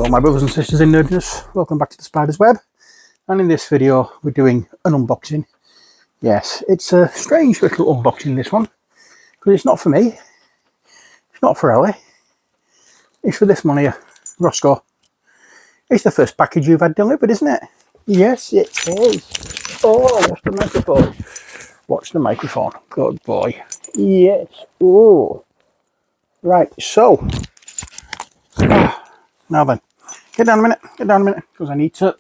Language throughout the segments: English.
Hello my brothers and sisters in nerdness, welcome back to the Spider's Web, and in this video we're doing an unboxing. Yes, it's a strange little unboxing, this one, because it's not for me, it's not for Ellie, it's for this one here, Roscoe. It's the first package you've had delivered, isn't it? Yes it is. Oh, watch the microphone. Watch the microphone, good boy. Yes, oh. Right, so, now then, get down a minute, because I need to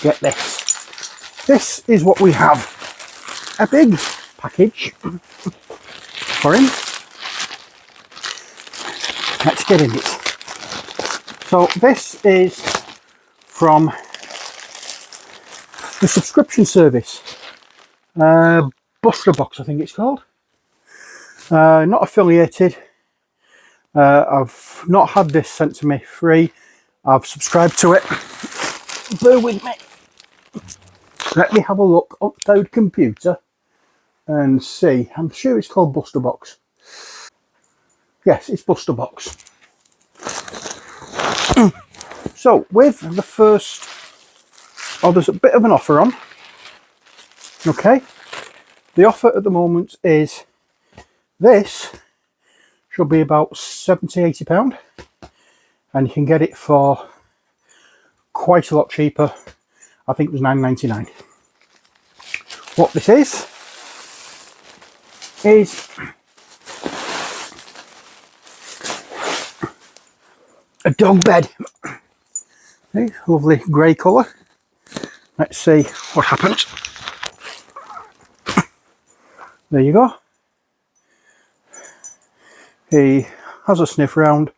get this. This is what we have. A big package for him. Let's get in it. So this is from the subscription service. Buster Box, I think it's called. Not affiliated. I've not had this sent to me free. I've subscribed to it. Bear with me. Let me have a look up the computer and see. I'm sure it's called Buster Box. Yes, it's Buster Box. So with the first, there's a bit of an offer on. Okay. The offer at the moment is this. Should be about £70–80, and you can get it for quite a lot cheaper. I think it was £9.99. What this is a dog bed. Okay, lovely grey colour. Let's see what happens. There you go. He has a sniff round.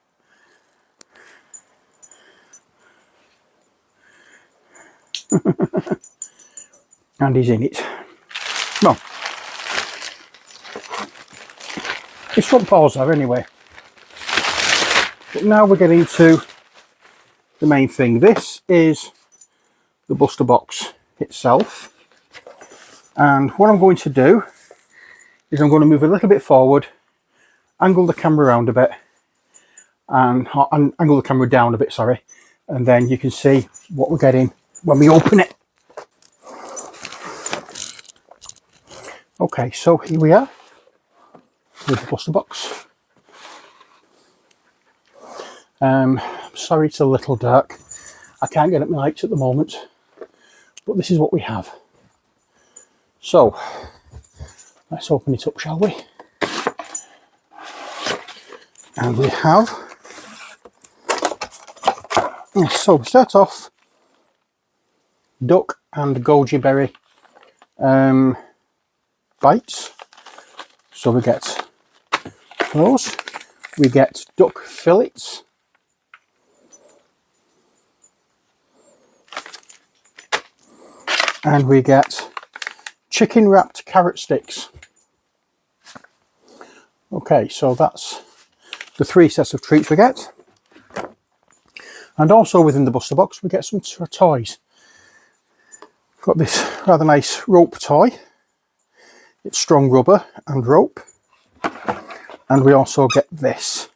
And he's in it. Well, his front paws are anyway. But now we're getting to the main thing. This is the Buster Box itself. And what I'm going to do is I'm going to move a little bit forward, angle the camera around a bit, and angle the camera down a bit, sorry, and then you can see what we're getting when we open it. Okay, so here we are with the Buster Box. Sorry it's a little dark, I can't get at my lights at the moment, but this is what we have. So let's open it up, shall we? And we have, so we start off duck and goji berry bites. So we get those, we get duck fillets, and we get chicken wrapped carrot sticks. Okay, so that's the 3 sets of treats we get. And also within the Buster Box we get some toys. Got this rather nice rope toy. It's strong rubber and rope. And we also get this,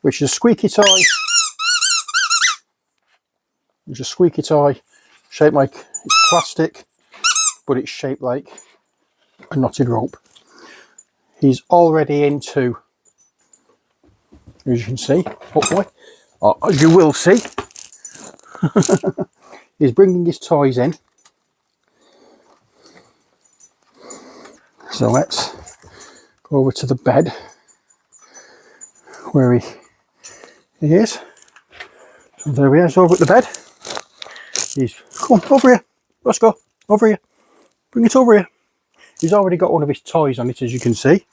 which is a squeaky toy. It's a squeaky toy shaped like it's plastic, but it's shaped like a knotted rope. He's already into, as you can see, hopefully, or you will see, he's bringing his toys in. So let's go over to the bed where he is. So there he is, over at the bed. He's, come on, over here, Roscoe, over here, bring it over here. He's already got one of his toys on it, as you can see,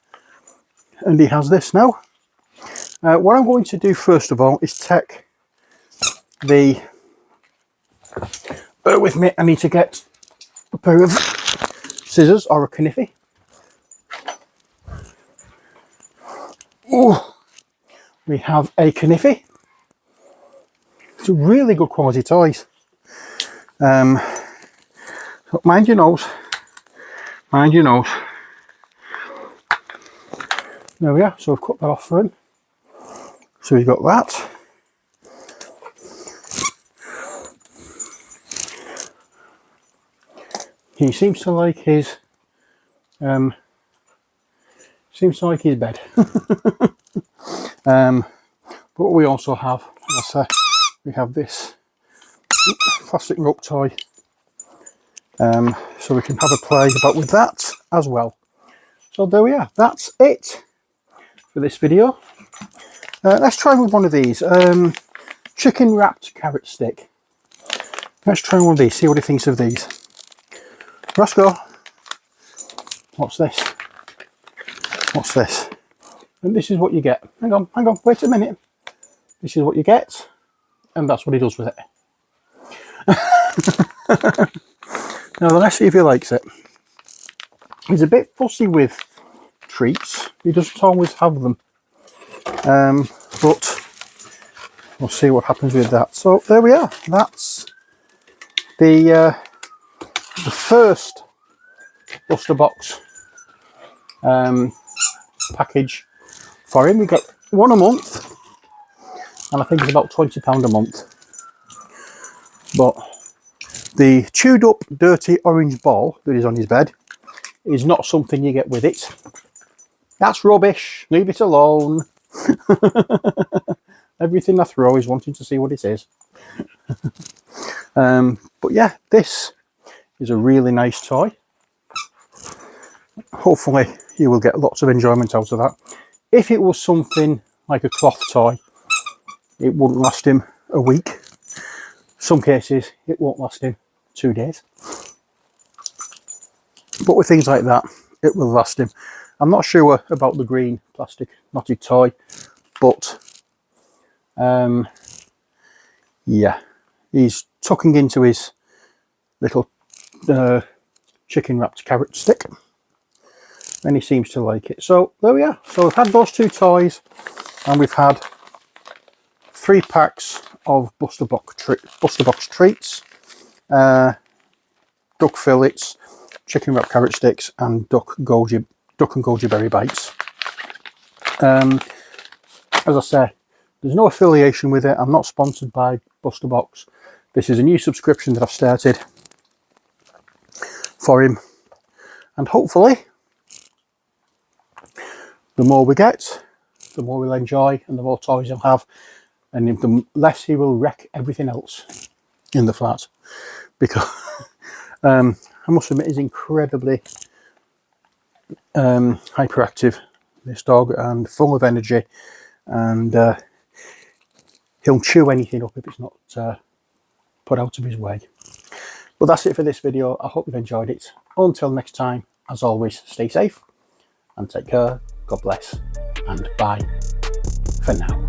and he has this now. What I'm going to do first of all is take the, bear with me, I need to get a pair of scissors or a kniffy. Oh, we have a kniffy. It's a really good quality toys. So mind your nose, mind your nose. There we are, so I've cut that off for him. So we've got that. he seems to like his bed. But we also have, as I say, we have this plastic rope toy, so we can have a play about with that as well. So there we are, that's it for this video. Let's try with one of these, chicken wrapped carrot stick. Let's try one of these, see what he thinks of these. Roscoe, what's this? What's this? And this is what you get. Hang on, wait a minute. This is what you get, and that's what he does with it. Now let's see if he likes it. He's a bit fussy with treats. He doesn't always have them. But we'll see what happens with that. So there we are. That's the first Buster Box package for him. We get one a month, and I think it's about £20 a month. But the chewed up dirty orange ball that is on his bed is not something you get with it. That's rubbish, leave it alone. Everything I throw is wanting to see what it is. But yeah, this is a really nice toy. Hopefully you will get lots of enjoyment out of that. If it was something like a cloth toy, it wouldn't last him a week. Some cases it won't last him 2 days. But with things like that, it will last him. I'm not sure about the green plastic knotted toy, but yeah, he's tucking into his little chicken wrapped carrot stick, and he seems to like it. So there we are. So we've had those two toys, and we've had 3 packs of Buster Box treats, duck fillets, chicken wrapped carrot sticks, and duck and goji berry bites. As I say, there's no affiliation with it. I'm not sponsored by Buster Box. This is a new subscription that I've started for him, and hopefully the more we get, the more we'll enjoy, and the more toys he'll have, and the less he will wreck everything else in the flat. Because I must admit, he's incredibly hyperactive, this dog, and full of energy, and he'll chew anything up if it's not put out of his way. But that's it for this video. I hope you've enjoyed it. Until next time, as always, stay safe and take care. God bless, and bye for now.